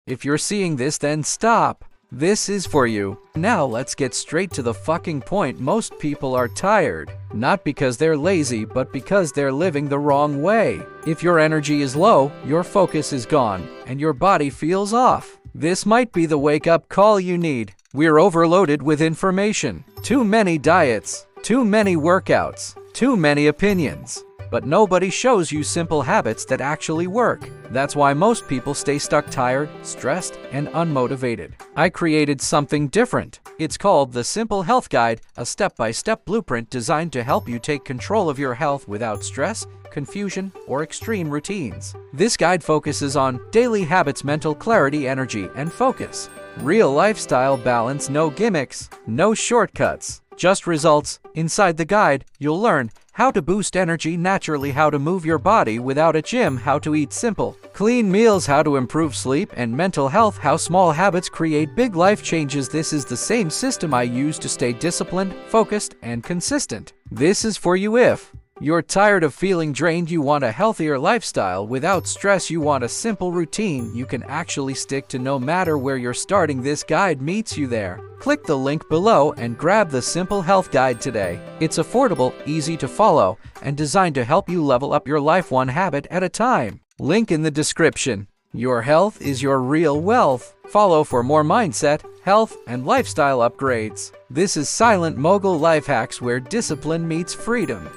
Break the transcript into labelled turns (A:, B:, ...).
A: If you're seeing this, then stop. This is for you. Now let's get straight to the fucking point. Most people are tired, not because they're lazy, but because they're living the wrong way. If your energy is low, your focus is gone, and your body feels off. This might be the wake-up call you need. We're overloaded with information. Too many diets, too many workouts, too many opinions. But nobody shows you simple habits that actually work. That's why most people stay stuck tired, stressed, and unmotivated. I created something different. It's called the Simple Health Guide, a step-by-step blueprint designed to help you take control of your health without stress, confusion, or extreme routines. This guide focuses on daily habits, mental clarity, energy, and focus. Real lifestyle balance, no gimmicks, no shortcuts, just results. Inside the guide, you'll learn how to boost energy naturally, how to move your body without a gym, how to eat simple, clean meals, how to improve sleep and mental health, how small habits create big life changes. This is the same system I use to stay disciplined, focused, and consistent. This is for you if you're tired of feeling drained, you want a healthier lifestyle without stress, you want a simple routine you can actually stick to no matter where you're starting. This guide meets you there. Click the link below and grab the Simple Health Guide today. It's affordable, easy to follow, and designed to help you level up your life one habit at a time. Link in the description. Your health is your real wealth. Follow for more mindset, health, and lifestyle upgrades. This is Silent Mogul Life Hacks, where discipline meets freedom.